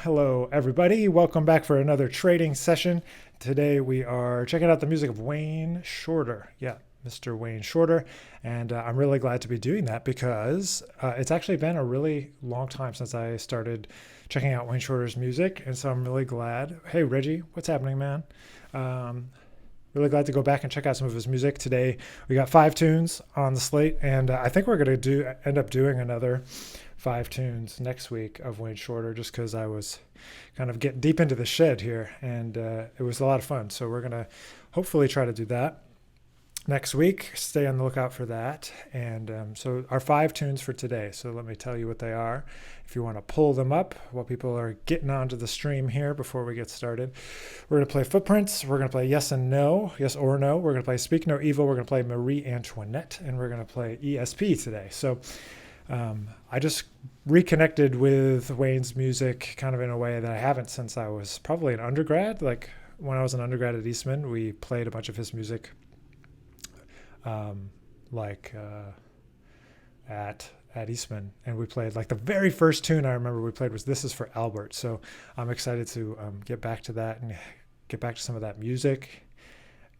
Hello, everybody. Welcome back for another trading session. Today we are checking out the music of Wayne Shorter. Yeah, Mr. Wayne Shorter. And I'm really glad to be doing that because it's actually been a really long time since I started checking out Wayne Shorter's music. And so I'm really glad. Hey, Reggie, what's happening, man? Really glad to go back and check out some of his music. Today we got 5 tunes on the slate, and I think we're going to end up doing another 5 tunes next week of Wayne Shorter, just because I was kind of getting deep into the shed here, and it was a lot of fun. So we're going to hopefully try to do that next week. Stay on the lookout for that. And so our 5 tunes for today. So let me tell you what they are. If you want to pull them up while people are getting onto the stream here before we get started. We're going to play Footprints. We're going to play Yes and No, Yes or No. We're going to play Speak No Evil. We're going to play Marie Antoinette. And we're going to play ESP today. So I just reconnected with Wayne's music kind of in a way that I haven't since I was probably an undergrad. Like when I was an undergrad at Eastman, we played a bunch of his music at Eastman, and we played like the very first tune I remember we played was This Is for Albert. So I'm excited to get back to that and get back to some of that music.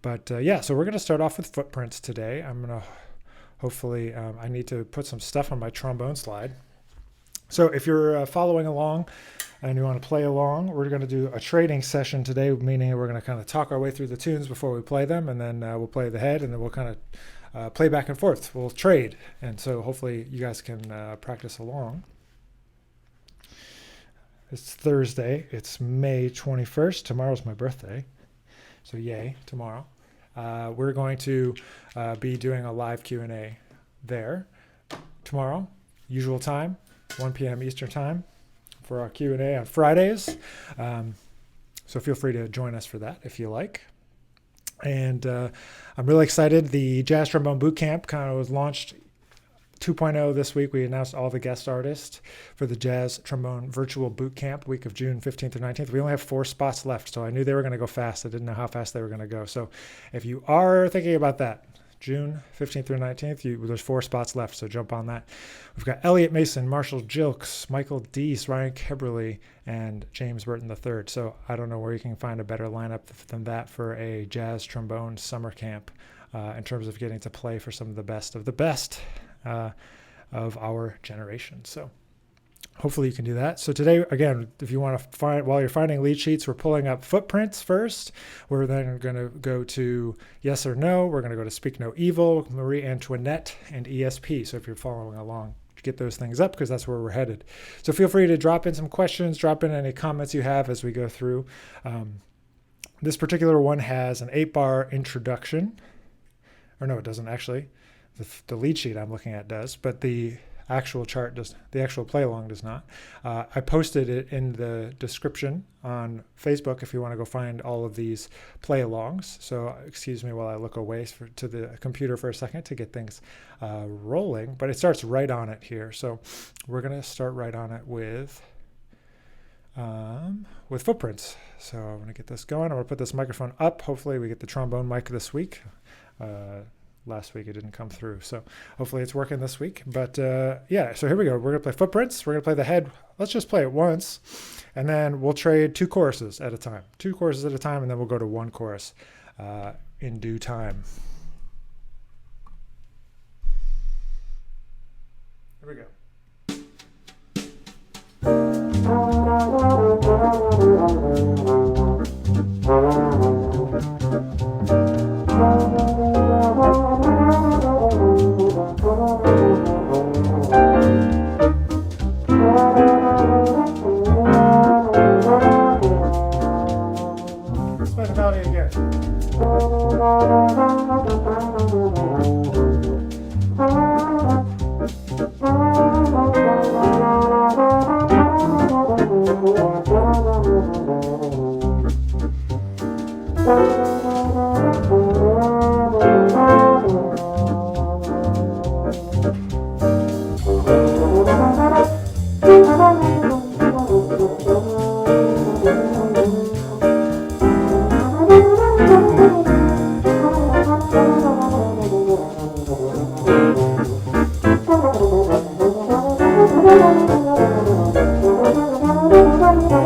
But yeah, so we're going to start off with Footprints today. I'm going to hopefully, I need to put some stuff on my trombone slide. So if you're following along and you want to play along, we're going to do a trading session today, meaning we're going to kind of talk our way through the tunes before we play them, and then we'll play the head, and then we'll kind of play back and forth. We'll trade, and so hopefully you guys can practice along. It's Thursday. It's May 21st. Tomorrow's my birthday, so yay, tomorrow. We're going to be doing a live Q&A there tomorrow, usual time, 1 p.m. Eastern time for our Q&A on Fridays. So feel free to join us for that if you like. And I'm really excited. The Jazz Trombone Bootcamp kind of was launched 2.0 this week. We announced all the guest artists for the Jazz Trombone Virtual Bootcamp week of June 15th through 19th. We only have 4 spots left, so I knew they were going to go fast. I didn't know how fast they were going to go. So if you are thinking about that, June 15th through 19th, there's 4 spots left, so jump on that. We've got Elliot Mason, Marshall Jilks, Michael Deese, Ryan Keberly, and James Burton III. So I don't know where you can find a better lineup than that for a jazz trombone summer camp in terms of getting to play for some of the best of our generation. So hopefully you can do that. So today, again, if you want to find, while you're finding lead sheets, we're pulling up Footprints first. We're then going to go to Yes or No. We're going to go to Speak No Evil, Marie Antoinette, and ESP. So if you're following along, get those things up because that's where we're headed. So feel free to drop in some questions, drop in any comments you have as we go through. This particular one has an 8-bar introduction. Or no, it doesn't actually. The lead sheet I'm looking at does, but the actual chart does, the actual play along does not. I posted it in the description on Facebook if you want to go find all of these play alongs. So excuse me while I look away to the computer for a second to get things rolling, but it starts right on it here. So we're going to start right on it with Footprints. So I'm going to get this going. I'm going to put this microphone up. Hopefully we get the trombone mic this week. Last week it didn't come through, so hopefully it's working this week. But yeah, so here we go. We're going to play Footprints. We're going to play the head. Let's just play it once, and then we'll trade 2 choruses at a time. 2 choruses at a time, and then we'll go to 1 chorus in due time. Here we go. Let's play the melody again.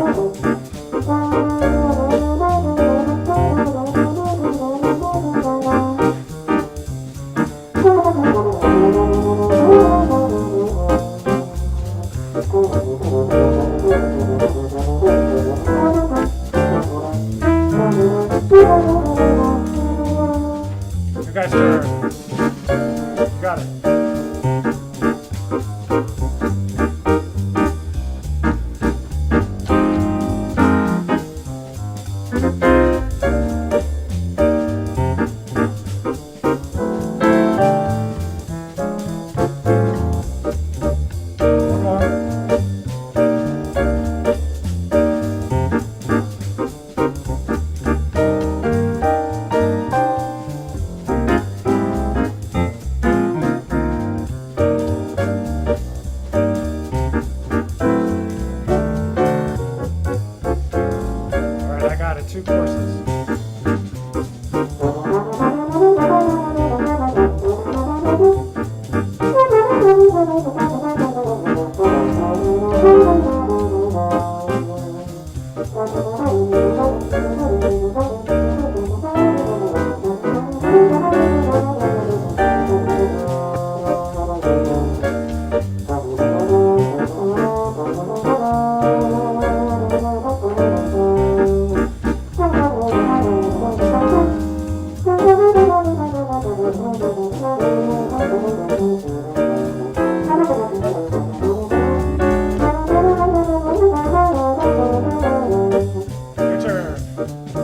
You guys turn. You got it. One more. All right, I got it. 2 courses. Your turn. One more.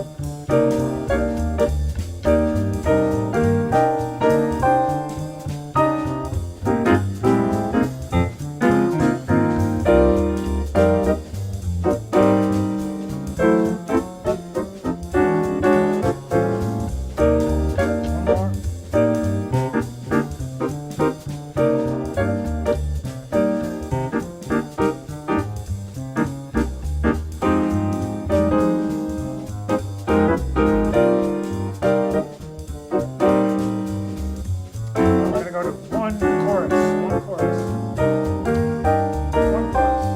We're gonna go to one chorus. One chorus. One chorus.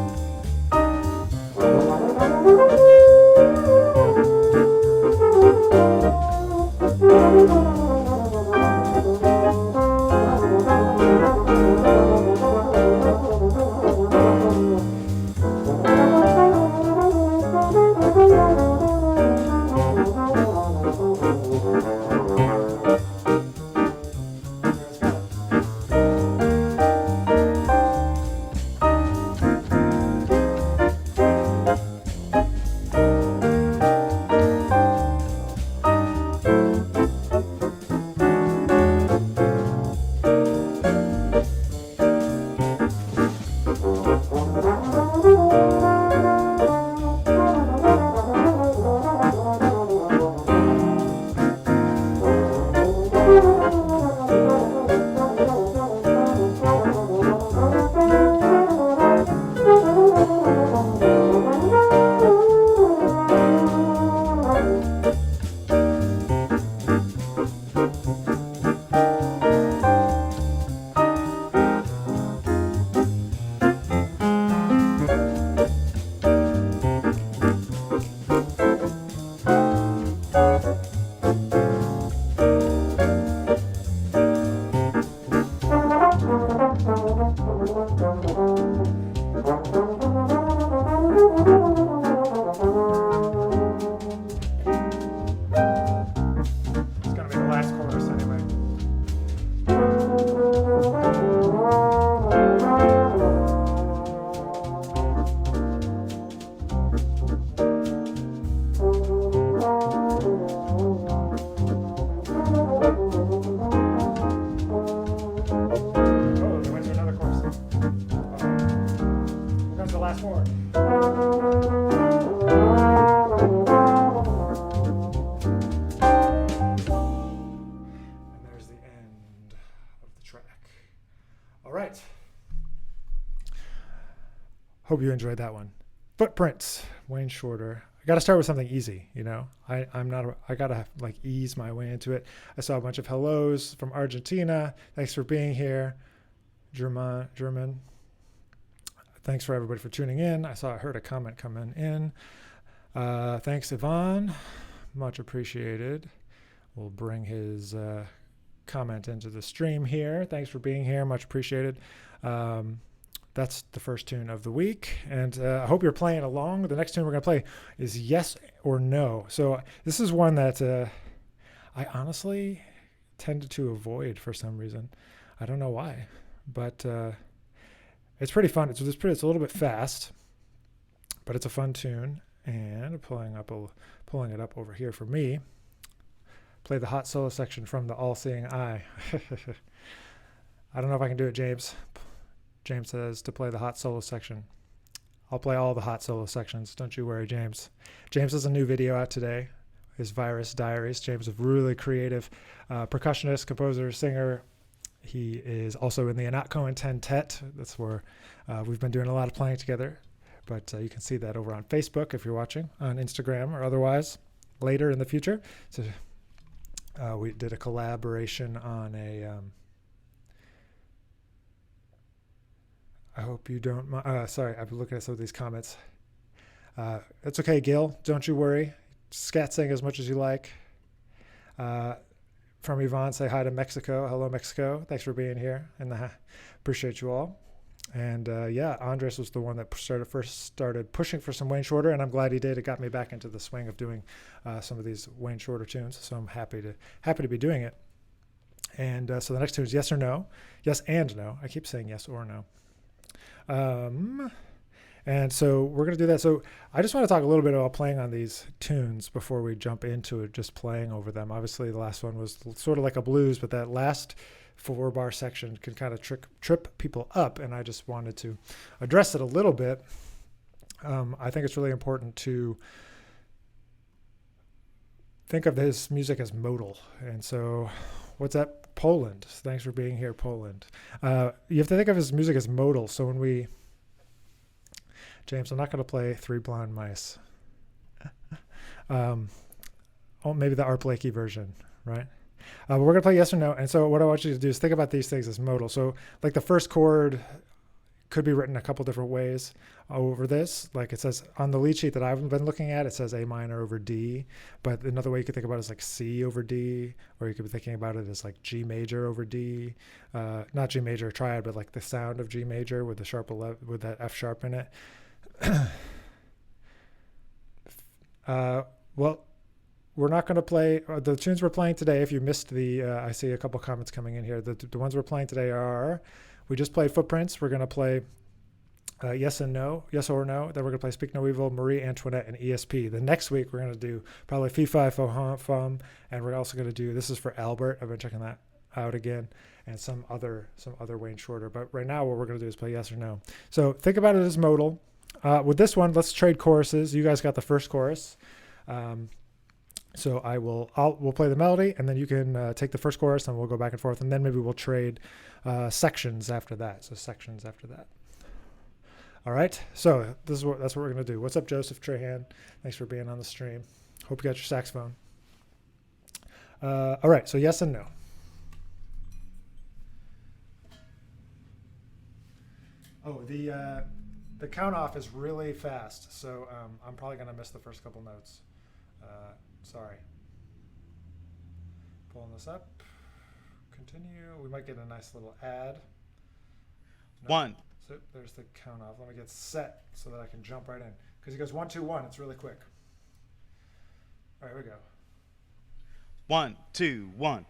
Let's go. It's gonna be the last chorus anyway. Oh, we went to another chorus. Here comes the last four. And there's the end of the track. All right. Hope you enjoyed that one. Footprints, Wayne Shorter. I got to start with something easy, you know. I got to like ease my way into it. I saw a bunch of hellos from Argentina. Thanks for being here. German. thanks for everybody for tuning in. I heard a comment coming in. Thanks, Yvonne. Much appreciated. We'll bring his comment into the stream here. Thanks for being here. Much appreciated. That's the first tune of the week. And I hope you're playing along. The next tune we're going to play is Yes or No. So this is one that I honestly tended to avoid for some reason. I don't know why, but it's pretty fun. It's a little bit fast, but it's a fun tune. And pulling it up over here for me. Play the hot solo section from the All-Seeing Eye. I don't know if I can do it, James. James says to play the hot solo section. I'll play all the hot solo sections. Don't you worry, James. James has a new video out today. His Virus Diaries. James is a really creative percussionist, composer, singer. He is also in the Anat Quintet. That's where we've been doing a lot of playing together. But you can see that over on Facebook if you're watching, on Instagram or otherwise later in the future. So we did a collaboration on a... I hope you don't mind. Sorry, I've been looking at some of these comments. It's okay, Gil. Don't you worry. Scat sing as much as you like. From Yvonne, say hi to Mexico. Hello, Mexico. Thanks for being here. And appreciate you all. And Andres was the one that first started pushing for some Wayne Shorter, and I'm glad he did. It got me back into the swing of doing some of these Wayne Shorter tunes. So I'm happy to be doing it. And so the next tune is Yes or No. Yes and No. I keep saying yes or no. And so we're going to do that. So I just want to talk a little bit about playing on these tunes before we jump into it, just playing over them. Obviously, the last one was sort of like a blues, but that last 4-bar section can kind of trip people up, and I just wanted to address it a little bit. I think it's really important to think of this music as modal. And so what's that? Poland. Thanks for being here, Poland. You have to think of his music as modal. So when we... James, I'm not going to play Three Blind Mice. Maybe the Art Blakey version, right? But we're going to play Yes or No. And so what I want you to do is think about these things as modal. So like the first chord could be written a couple different ways over this. Like it says on the lead sheet that I've been looking at, it says A minor over D. But another way you could think about it is like C over D, or you could be thinking about it as like G major over D. Not G major triad, but like the sound of G major with the sharp 11, with that F sharp in it. Well, we're not going to play the tunes we're playing today. If you missed the, I see a couple comments coming in here. The ones we're playing today are, we just played Footprints. We're going to play Yes and No, Yes or No. Then we're going to play Speak No Evil, Marie Antoinette, and ESP. The next week we're going to do probably Fee Fi Fo Hum Fum, and we're also going to do, this is for Albert. I've been checking that out again, and some other Wayne Shorter. But right now what we're going to do is play Yes or No. So think about it as modal. With this one, let's trade choruses. You guys got the first chorus. So we'll play the melody, and then you can take the first chorus, and we'll go back and forth, and then maybe we'll trade sections after that. So sections after that. All right. So that's what we're gonna do. What's up, Joseph Trahan? Thanks for being on the stream. Hope you got your saxophone. All right. So yes and no. Oh, the count off is really fast, so I'm probably gonna miss the first couple notes. Sorry. Pulling this up. Continue. We might get a nice little ad. No. 1. So there's the count off. Let me get set so that I can jump right in. Because he goes 1, 2, 1. It's really quick. All right, here we go. 1, 2, 1.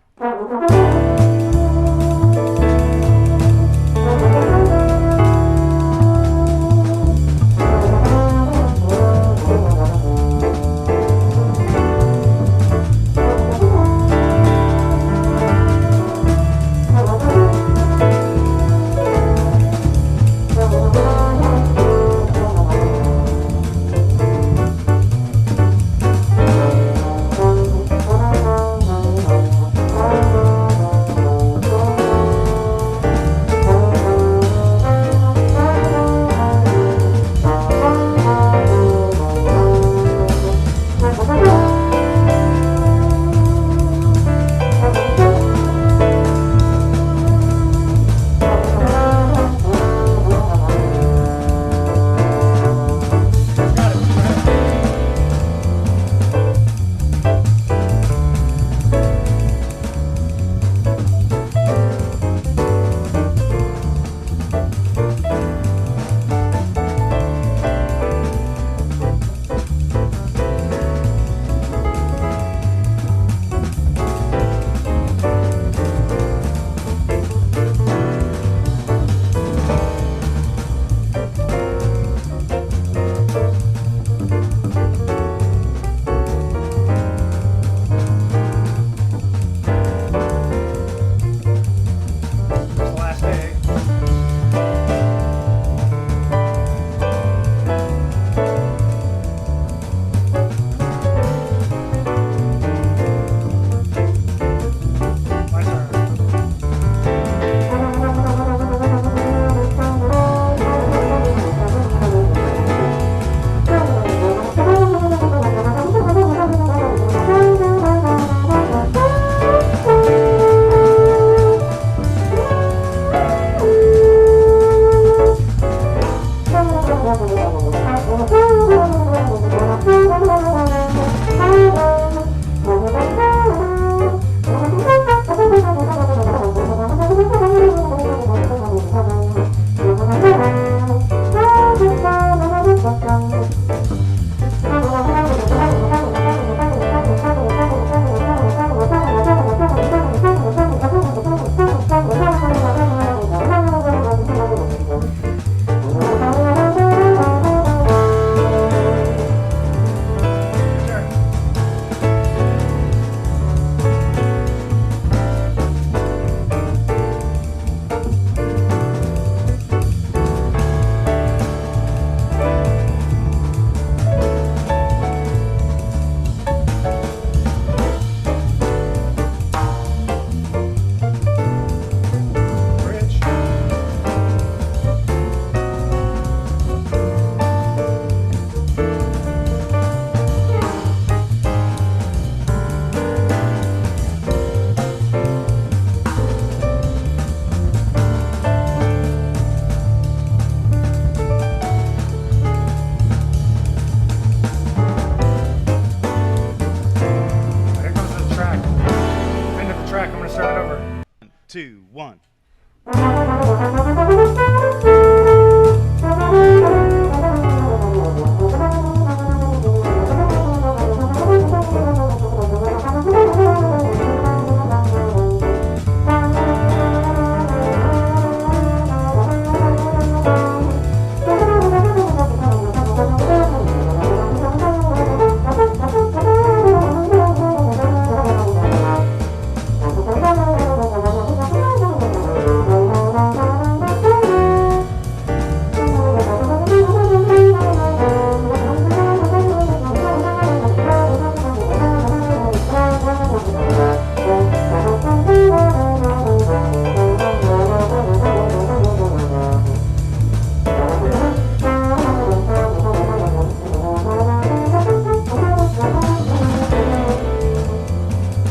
2, 1.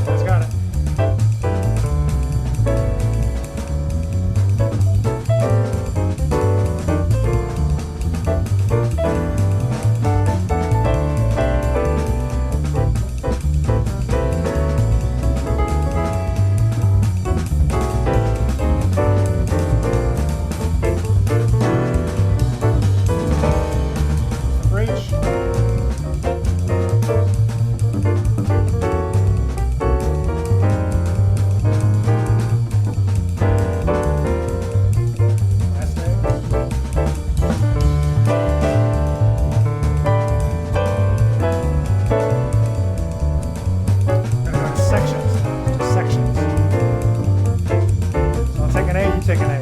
It's got it. Bridge. Last day. Gonna go to sections now. Just sections. So I'll take an A, you take an A.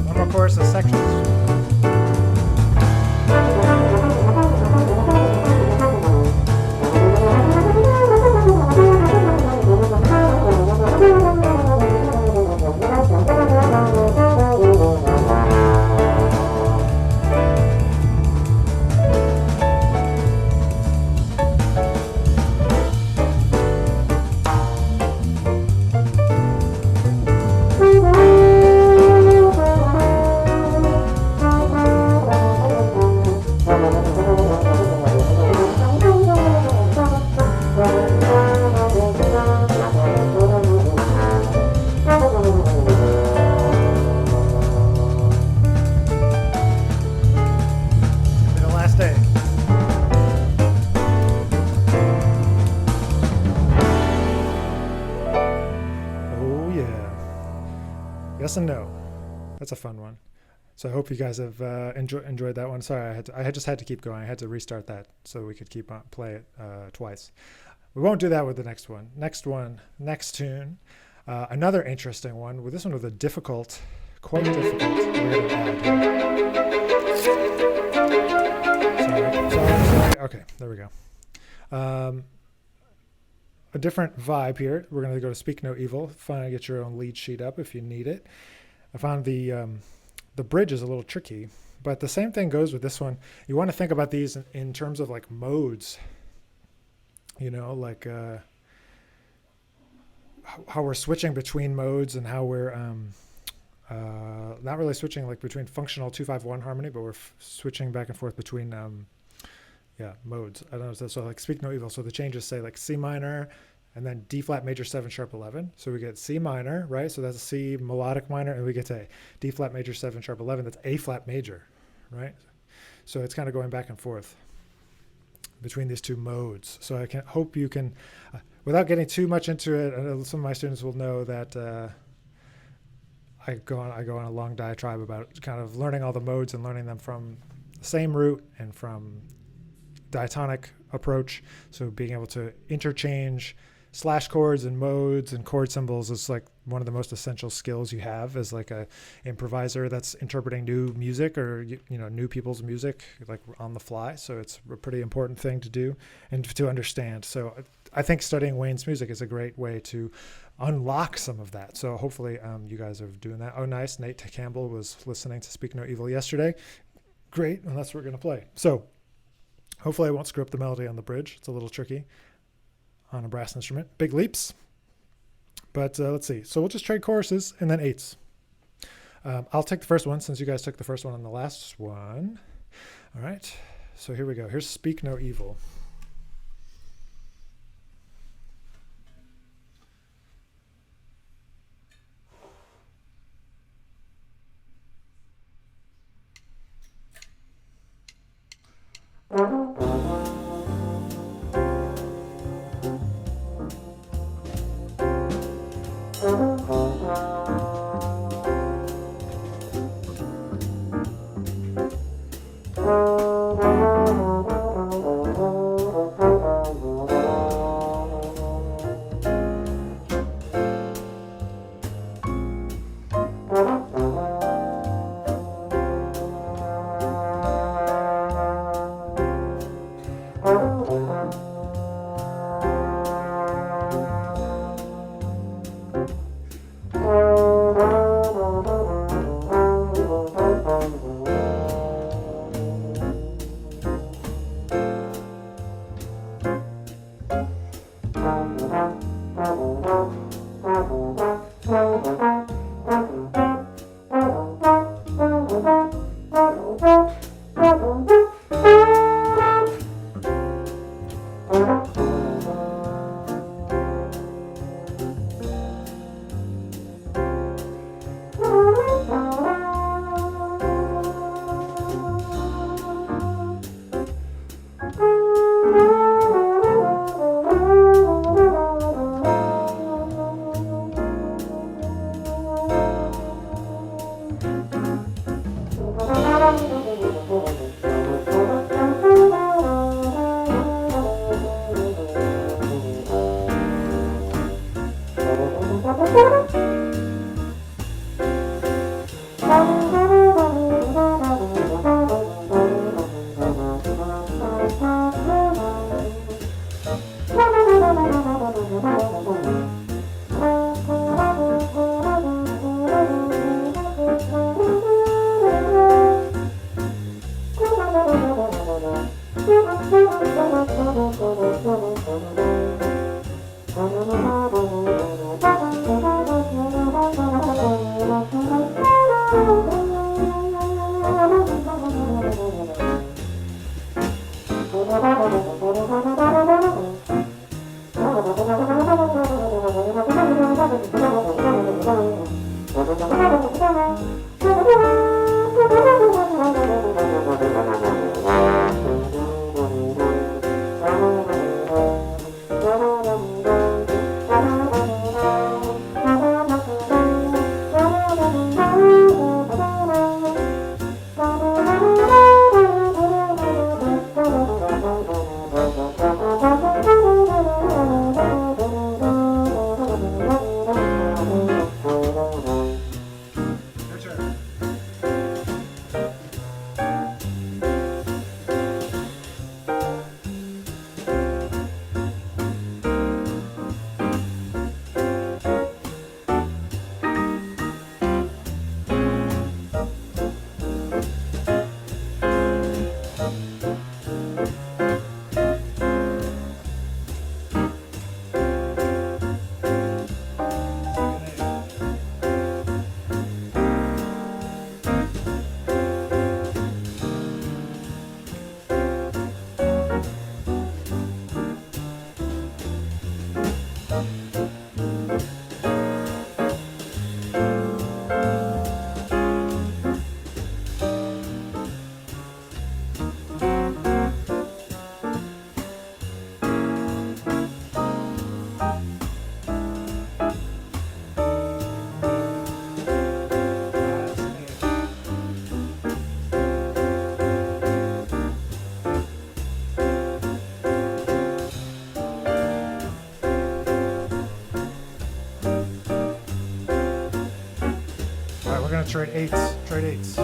One more chorus of sections. Be the last day. Oh yeah. Yes and no. That's a fun one. So I hope you guys have enjoyed that one. Sorry, I just had to keep going. I had to restart that so we could keep on play it twice. We won't do that with the next one. Next tune. Another interesting one. With this one with a difficult, quite difficult. We're gonna add. Sorry. Okay, there we go. A different vibe here. We're going to go to Speak No Evil. Find get your own lead sheet up if you need it. I found the bridge is a little tricky, but the same thing goes with this one. You want to think about these in terms of like modes. You know, like how we're switching between modes and how we're not really switching like between functional 2-5-1 harmony, but we're switching back and forth between modes. I don't know. So like Speak No Evil. So the changes say like C minor and then D flat major 7 sharp 11. So we get C minor, right? So that's a C melodic minor, and we get to D flat major 7 sharp 11. That's A flat major, right? So it's kind of going back and forth between these two modes. So I hope you can, without getting too much into it, I know some of my students will know that I go on a long diatribe about kind of learning all the modes and learning them from the same root and from diatonic approach. So being able to interchange slash chords and modes and chord symbols is like one of the most essential skills you have as like a improviser that's interpreting new music or new people's music like on the fly. So it's a pretty important thing to do and to understand. So I think studying Wayne's music is a great way to unlock some of that. So hopefully you guys are doing that. Oh, nice. Nate Campbell was listening to Speak No Evil yesterday. Great. And that's what we're going to play. So hopefully I won't screw up the melody on the bridge. It's a little tricky on a brass instrument. Big leaps. But let's see. So we'll just trade choruses and then eights. I'll take the first one since you guys took the first one on the last one. All right. So here we go. Here's Speak No Evil. going to trade eights. Trade eights.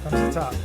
Comes to the top.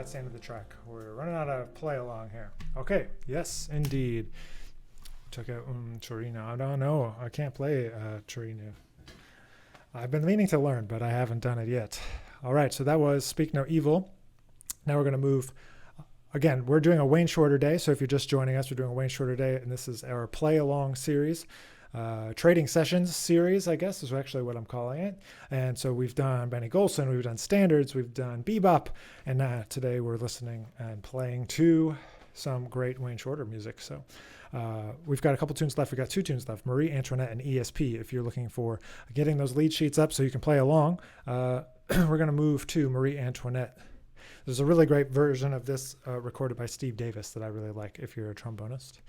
That's the end of the track. We're running out of play along here. Okay, yes, indeed. Took out Torino. I don't know. I can't play Torino. I've been meaning to learn, but I haven't done it yet. All right, so that was Speak No Evil. Now we're going to move. Again, we're doing a Wayne Shorter Day. So if you're just joining us, we're doing a Wayne Shorter Day, and this is our play along series. Trading sessions series, I guess, is actually what I'm calling it. And so we've done Benny Golson, we've done standards, we've done bebop, and today we're listening and playing to some great Wayne Shorter music. So we've got a couple tunes left. We've got 2 tunes left, Marie Antoinette and ESP. If you're looking for getting those lead sheets up so you can play along, we're going to move to Marie Antoinette. There's a really great version of this recorded by Steve Davis that I really like if you're a trombonist.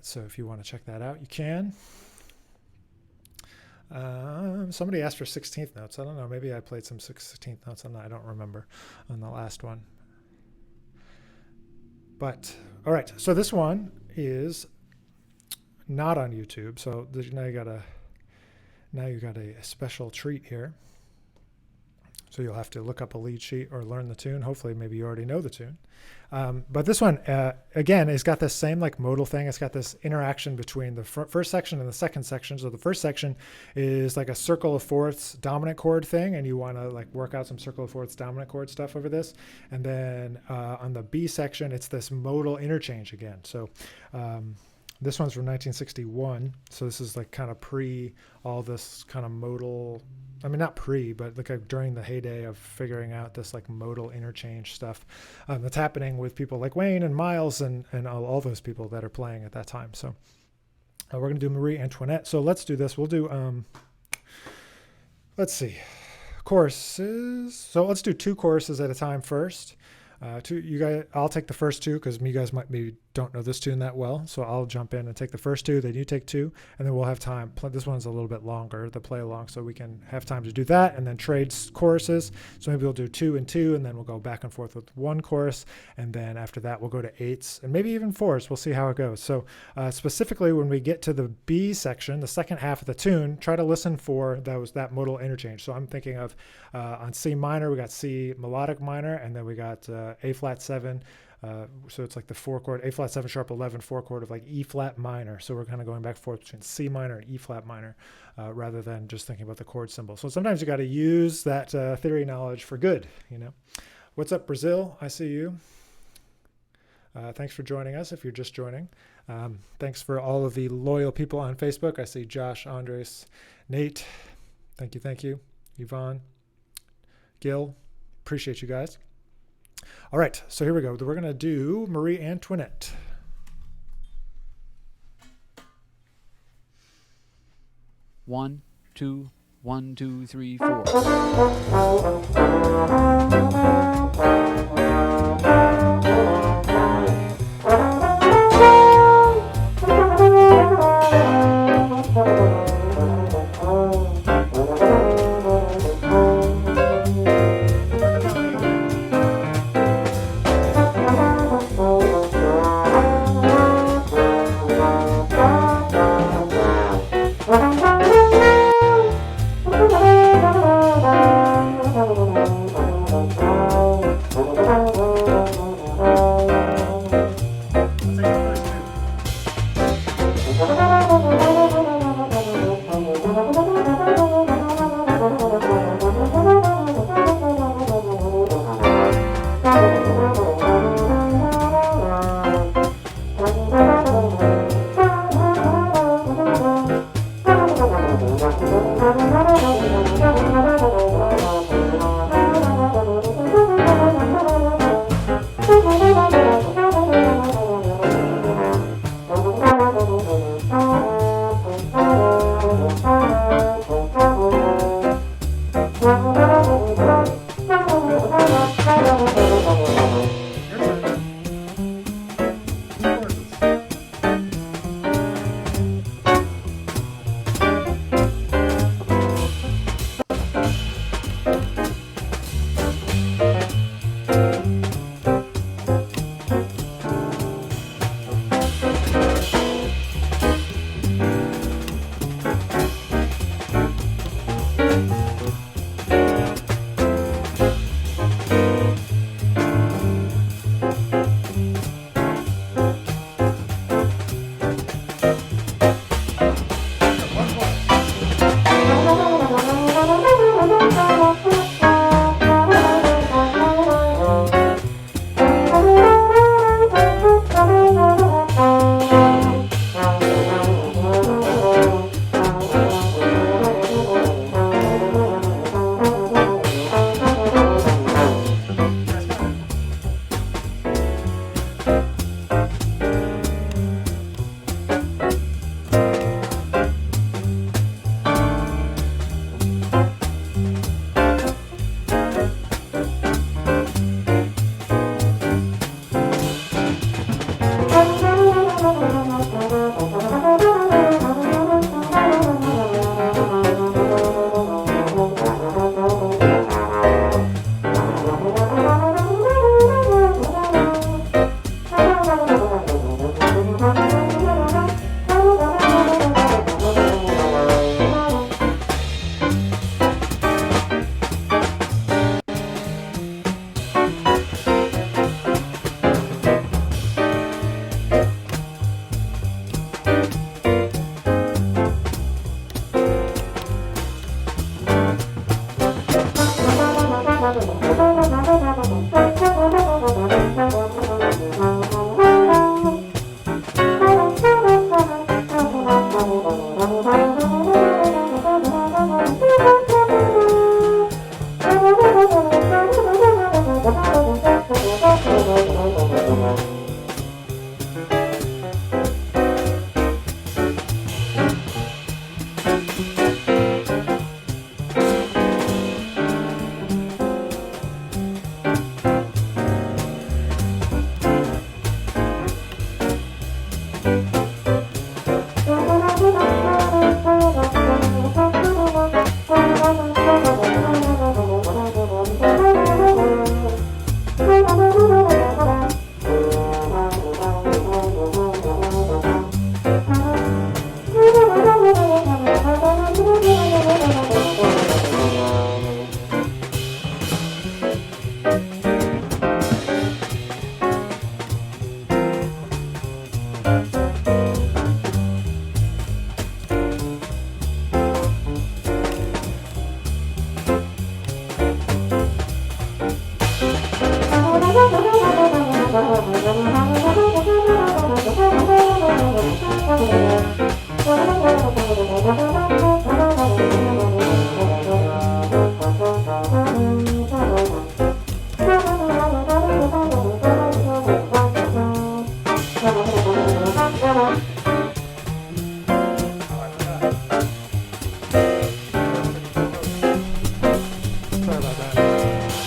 So if you want to check that out, you can. Somebody asked for 16th notes. I don't know. Maybe I played some 16th notes on that. I don't remember on the last one. But, all right. So this one is not on YouTube. So now you got a special treat here. So you'll have to look up a lead sheet or learn the tune. Hopefully, maybe you already know the tune. But this one, again, it's got this same like modal thing. It's got this interaction between the first section and the second section. So the first section is like a circle of fourths dominant chord thing, and you want to like work out some circle of fourths dominant chord stuff over this. And then on the B section, it's this modal interchange again. So this one's from 1961. So this is like kind of pre all this kind of modal. I mean, not pre, but like during the heyday of figuring out this like modal interchange stuff that's happening with people like Wayne and Miles and all those people that are playing at that time. So we're going to do Marie Antoinette. So let's do this. We'll do, let's see, choruses. So let's do 2 choruses at a time first. You guys, I'll take the first 2 because you guys maybe don't know this tune that well. So I'll jump in and take the first 2, then you take 2, and then we'll have time. This one's a little bit longer, the play along, so we can have time to do that and then trade choruses. So maybe we'll do 2 and 2, and then we'll go back and forth with 1 chorus. And then after that, we'll go to 8s and maybe even 4s. We'll see how it goes. So specifically when we get to the B section, the second half of the tune, try to listen for that modal interchange. So I'm thinking of on C minor, we got C melodic minor, and then we got A flat 7. So it's like the 4 chord, A flat 7 sharp 11 4 chord of like E flat minor. So we're kind of going back and forth between C minor and E flat minor rather than just thinking about the chord symbol. So sometimes you got to use that theory knowledge for good, you know. What's up, Brazil? I see you. Thanks for joining us if you're just joining. Thanks for all of the loyal people on Facebook. I see Josh, Andres, Nate. Thank you. Yvonne, Gil. Appreciate you guys. All right, so here we go. We're going to do Marie Antoinette. One, two, 1, 2, 3, 4.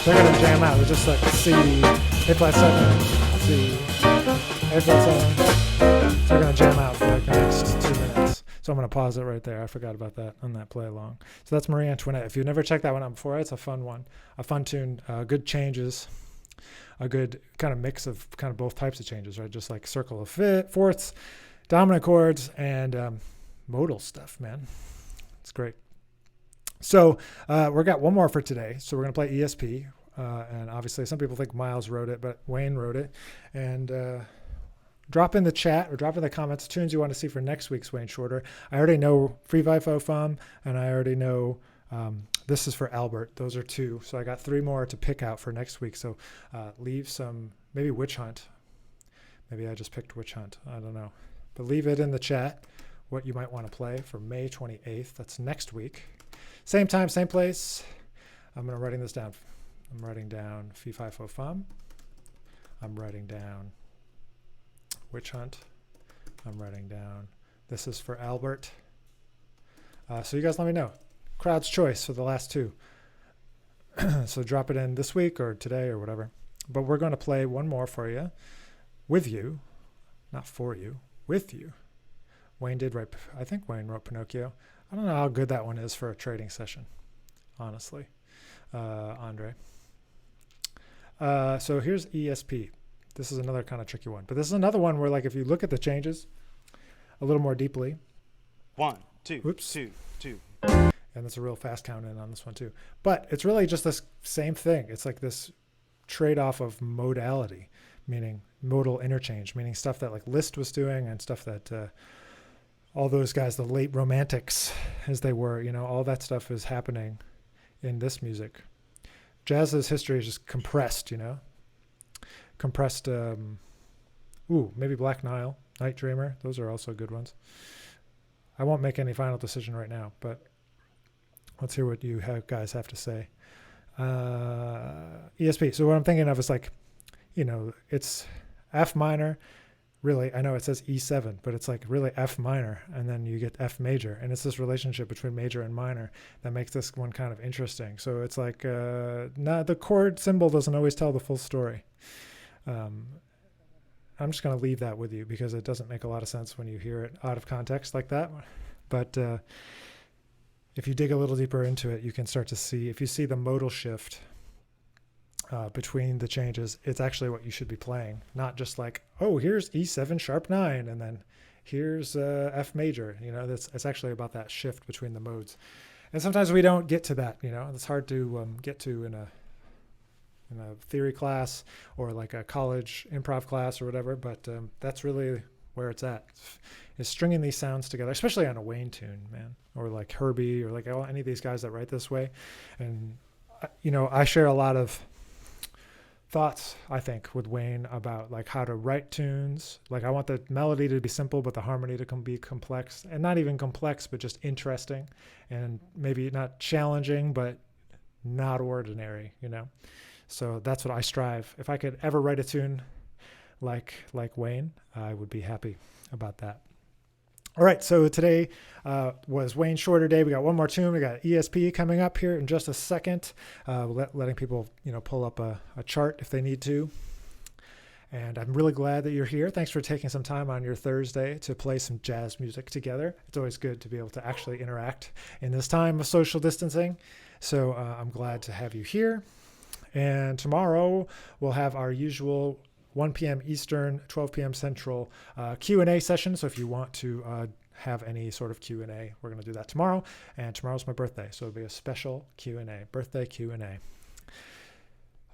They're gonna jam out. It's just like C, A+7, C, A+7. So they're gonna jam out for like the next 2 minutes. So I'm gonna pause it right there. I forgot about that on that play along. So that's Marie Antoinette. If you've never checked that one out before, it's a fun one, a fun tune, good changes, a good kind of mix of kind of both types of changes, right? Just like circle of fourths, dominant chords, and modal stuff, man. It's great. So we've got one more for today. So we're going to play ESP. And obviously some people think Miles wrote it, but Wayne wrote it. And drop in the chat or drop in the comments tunes you want to see for next week's Wayne Shorter. I already know Free Vifo Fum, and I already know This Is for Albert. Those are 2. So I got 3 more to pick out for next week. So leave some, maybe Witch Hunt. Maybe I just picked Witch Hunt. I don't know. But leave it in the chat what you might want to play for May 28th. That's next week. Same time, same place. I'm writing this down. I'm writing down Fee Fi Fo Fum. I'm writing down Witch Hunt. I'm writing down This Is for Albert. So you guys let me know. Crowd's choice for the last 2. So drop it in this week or today or whatever. But we're going to play one more for you, with you, not for you, with you. Wayne did write, I think Wayne wrote Pinocchio. I don't know how good that one is for a trading session, honestly, Andre. So here's ESP. This is another kind of tricky one. But this is another one where, like, if you look at the changes a little more deeply. 1, 2, Oops. 2, 2. And it's a real fast count in on this one, too. But it's really just this same thing. It's like this trade-off of modality, meaning modal interchange, meaning stuff that, like, Liszt was doing and stuff that all those guys, the late romantics as they were, you know, all that stuff is happening in this music. Jazz's history is just compressed, you know, compressed. Maybe Black Nile, Night Dreamer. Those are also good ones. I won't make any final decision right now, but let's hear what you guys have to say. ESP. So what I'm thinking of is, like, you know, it's F minor. Really, I know it says E7, but it's like really F minor, and then you get F major, and it's this relationship between major and minor that makes this one kind of interesting. So it's like, the chord symbol doesn't always tell the full story. I'm just going to leave that with you because it doesn't make a lot of sense when you hear it out of context like that. But if you dig a little deeper into it, you can start to see, if you see the modal shift between the changes, it's actually what you should be playing, not just like, oh, here's E7 sharp 9 and then here's F major. You know, it's actually about that shift between the modes. And sometimes we don't get to that, you know. It's hard to get to in a theory class or like a college improv class or whatever, but that's really where it's at, is stringing these sounds together, especially on a Wayne tune, man, or like Herbie or like any of these guys that write this way. And you know, I share a lot of thoughts, I think, with Wayne about like how to write tunes. Like, I want the melody to be simple, but the harmony to be complex, and not even complex, but just interesting, and maybe not challenging, but not ordinary, you know? So that's what I strive. If I could ever write a tune like Wayne, I would be happy about that. All right, so today was Wayne Shorter Day. We got one more tune. We got ESP coming up here in just a second, letting people pull up a chart if they need to. And I'm really glad that you're here. Thanks for taking some time on your Thursday to play some jazz music together. It's always good to be able to actually interact in this time of social distancing. So I'm glad to have you here. And tomorrow we'll have our usual 1 p.m. Eastern, 12 p.m. Central Q&A session. So if you want to have any sort of Q&A, we're going to do that tomorrow. And tomorrow's my birthday, so it'll be a special Q&A, birthday Q&A.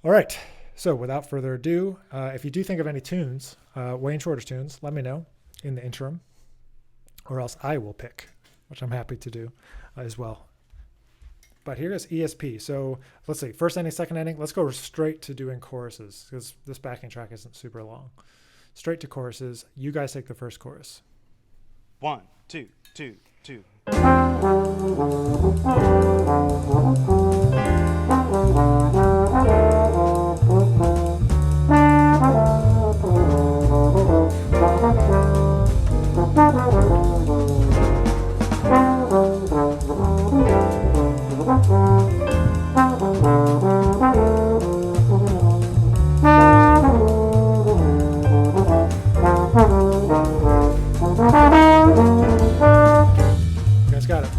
All right. So without further ado, if you do think of any tunes, Wayne Shorter's tunes, let me know in the interim, or else I will pick, which I'm happy to do as well. But here is ESP. So let's see, first ending, second ending. Let's go straight to doing choruses because this backing track isn't super long. Straight to choruses. You guys take the first chorus. 1, 2, 2, 2. You guys got it.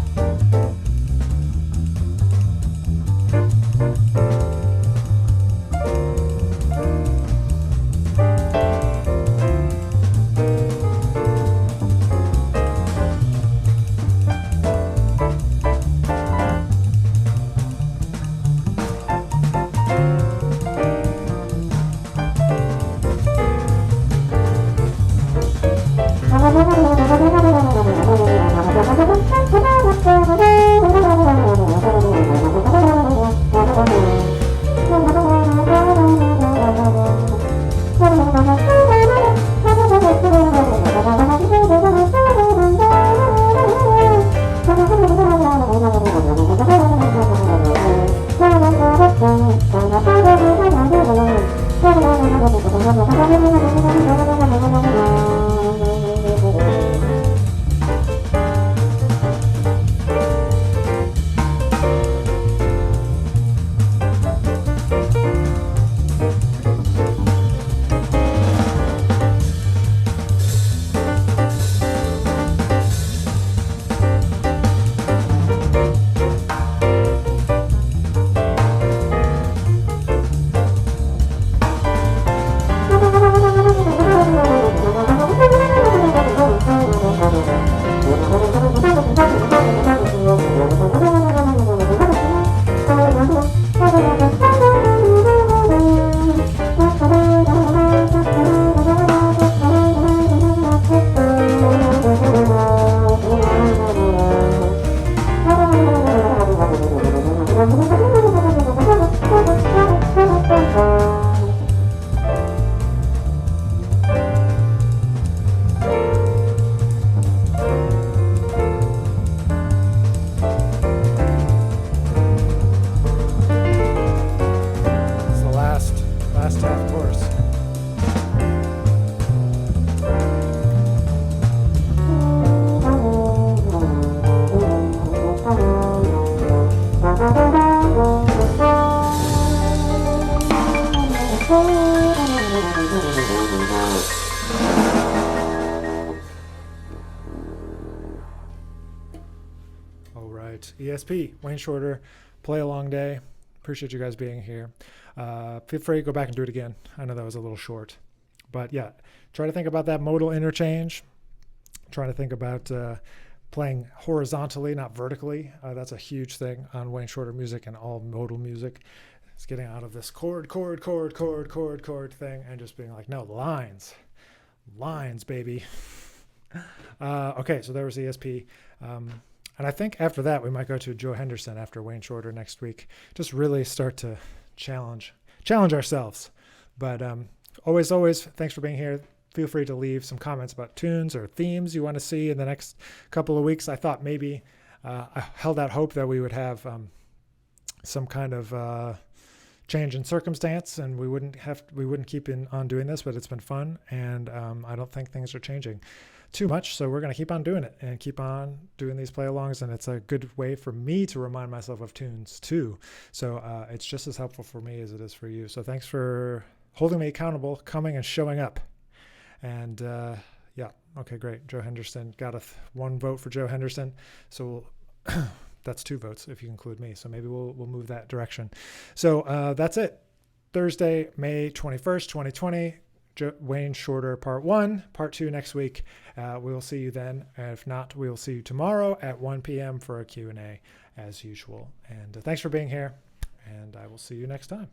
ESP, Wayne Shorter, Play a Long Day. Appreciate you guys being here. Feel free to go back and do it again. I know that was a little short. But yeah, try to think about that modal interchange. Trying to think about playing horizontally, not vertically. That's a huge thing on Wayne Shorter music and all modal music. It's getting out of this chord thing and just being like, no, lines, baby. Okay, so there was ESP. And I think after that, we might go to Joe Henderson after Wayne Shorter next week. Just really start to challenge ourselves. But always, thanks for being here. Feel free to leave some comments about tunes or themes you want to see in the next couple of weeks. I thought maybe I held out hope that we would have some kind of change in circumstance, and we wouldn't keep on doing this, but it's been fun, and I don't think things are changing too much, so we're going to keep on doing it and keep on doing these play-alongs, and it's a good way for me to remind myself of tunes too. So it's just as helpful for me as it is for you. So thanks for holding me accountable, coming and showing up. And yeah, okay, great. Joe Henderson got one vote for Joe Henderson, so that's 2 votes if you include me. So maybe we'll move that direction. So that's it. Thursday, May 21st, 2020. Wayne Shorter Part 1, Part 2 next week. We'll see you then. If not, we'll see you tomorrow at 1 p.m. for a Q&A as usual. And thanks for being here, and I will see you next time.